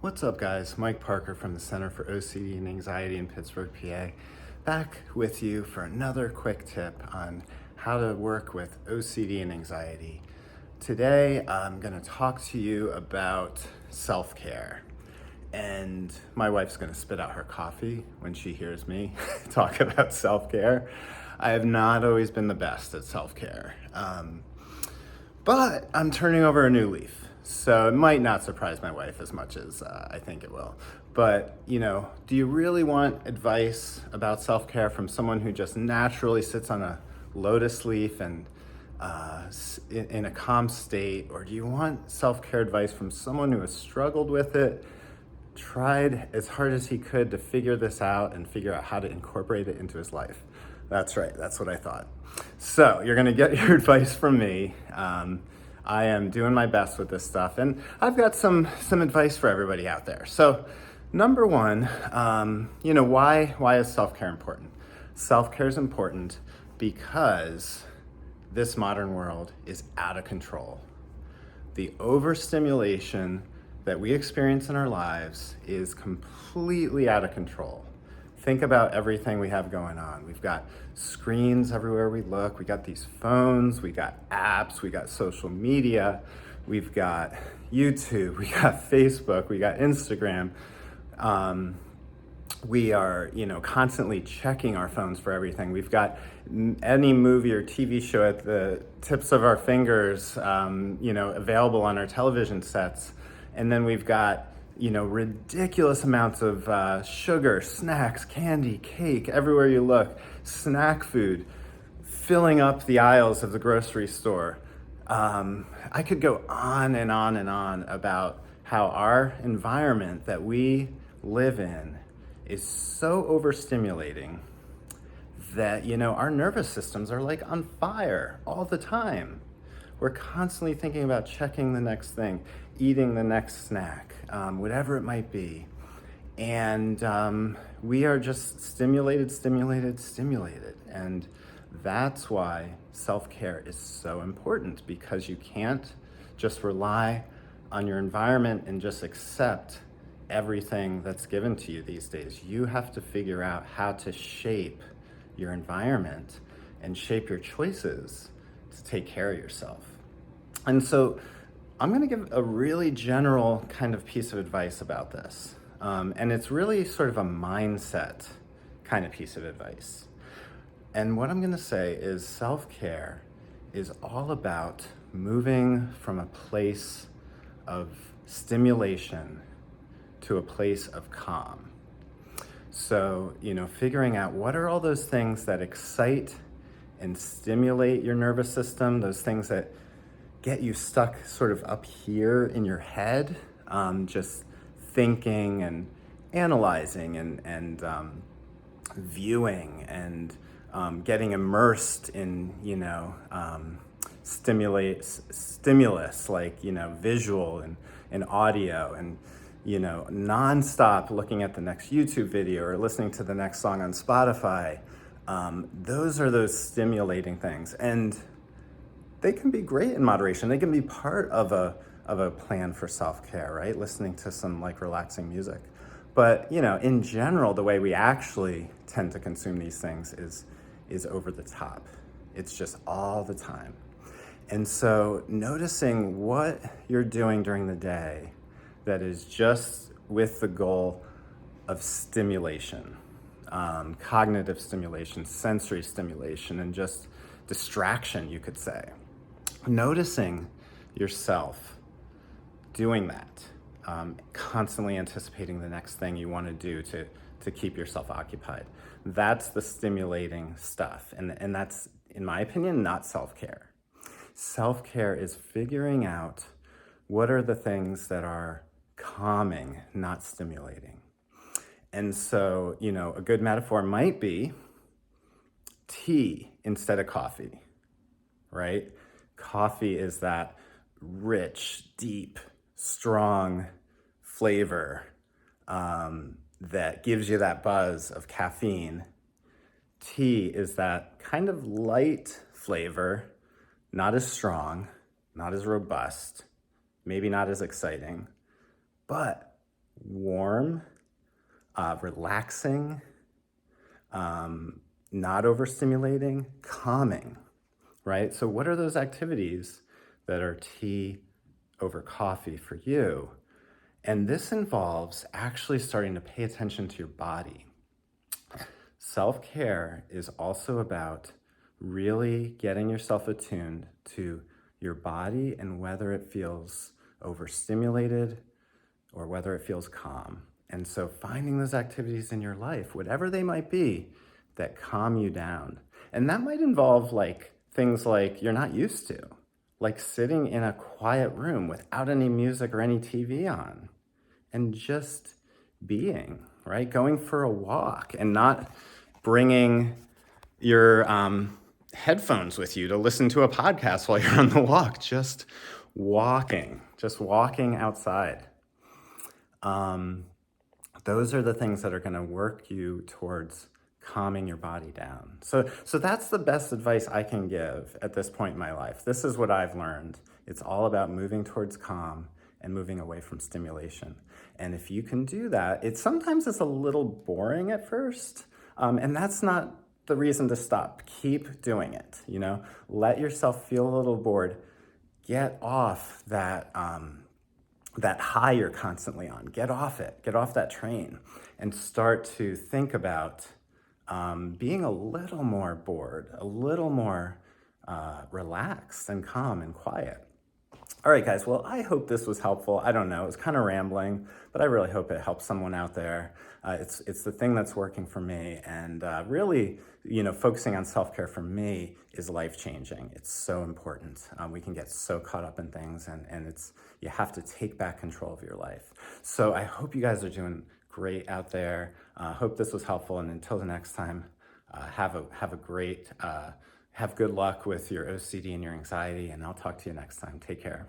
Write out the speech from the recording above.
What's up, guys? Mike Parker from the Center for OCD and Anxiety in Pittsburgh, PA, back with you for another quick tip on how to work with OCD and anxiety. Today, I'm going to talk to you about self-care. And my wife's going to spit out her coffee when she hears me talk about self-care. I have not always been the best at self-care. But I'm turning over a new leaf. So it might not surprise my wife as much as I think it will. But, do you really want advice about self-care from someone who just naturally sits on a lotus leaf and in a calm state? Or do you want self-care advice from someone who has struggled with it, tried as hard as he could to figure this out and figure out how to incorporate it into his life? That's right, that's what I thought. So you're gonna get your advice from me. I am doing my best with this stuff, and I've got some advice for everybody out there. So number one, why is self-care important? Self-care is important because this modern world is out of control. The overstimulation that we experience in our lives is completely out of control. Think about everything we have going on. We've got screens everywhere we look. We got these phones, we got apps, we got social media, we've got YouTube, we got Facebook, we got Instagram. We are, constantly checking our phones for everything. We've got any movie or TV show at the tips of our fingers, available on our television sets. And then we've got, ridiculous amounts of sugar, snacks, candy, cake, everywhere you look, snack food, filling up the aisles of the grocery store. I could go on and on and on about how our environment that we live in is so overstimulating that, our nervous systems are like on fire all the time. We're constantly thinking about checking the next thing, eating the next snack, whatever it might be. And we are just stimulated. And that's why self-care is so important, because you can't just rely on your environment and just accept everything that's given to you these days. You have to figure out how to shape your environment and shape your choices to take care of yourself. And so I'm going to give a really general kind of piece of advice about this. And it's really sort of a mindset kind of piece of advice. And what I'm going to say is self-care is all about moving from a place of stimulation to a place of calm. So, figuring out what are all those things that excite and stimulate your nervous system, those things that get you stuck sort of up here in your head, just thinking and analyzing and viewing and getting immersed in, stimulus like, visual and audio and, nonstop looking at the next YouTube video or listening to the next song on Spotify. Those are those stimulating things. And they can be great in moderation. They can be part of a plan for self-care, right? Listening to some relaxing music. But, in general, the way we actually tend to consume these things is over the top. It's just all the time. And so noticing what you're doing during the day that is just with the goal of stimulation, cognitive stimulation, sensory stimulation, and just distraction, you could say. Noticing yourself doing that, constantly anticipating the next thing you want to do to keep yourself occupied. That's the stimulating stuff. And that's, in my opinion, not self-care. Self-care is figuring out what are the things that are calming, not stimulating. And so, a good metaphor might be tea instead of coffee, right? Coffee is that rich, deep, strong flavor that gives you that buzz of caffeine. Tea is that kind of light flavor, not as strong, not as robust, maybe not as exciting, but warm, relaxing, not overstimulating, calming, right? So what are those activities that are tea over coffee for you? And this involves actually starting to pay attention to your body. Self-care is also about really getting yourself attuned to your body and whether it feels overstimulated or whether it feels calm. And so finding those activities in your life, whatever they might be, that calm you down. And that might involve like things like you're not used to, like sitting in a quiet room without any music or any TV on and just being, right? Going for a walk and not bringing your headphones with you to listen to a podcast while you're on the walk, just walking outside. Those are the things that are going to work you towards calming your body down. So that's the best advice I can give at this point in my life. This is what I've learned. It's all about moving towards calm and moving away from stimulation. And if you can do that, sometimes it's a little boring at first, and that's not the reason to stop. Keep doing it, let yourself feel a little bored. Get off that high you're constantly on. Get off it, get off that train and start to think about being a little more bored, a little more relaxed and calm and quiet. All right, guys, well, I hope this was helpful. I don't know, it was kind of rambling, but I really hope it helps someone out there. It's the thing that's working for me, and really, focusing on self-care for me is life-changing. It's so important. We can get so caught up in things, and you have to take back control of your life. So I hope you guys are doing great out there. Hope this was helpful, and until the next time, have good luck with your OCD and your anxiety, and I'll talk to you next time. Take care.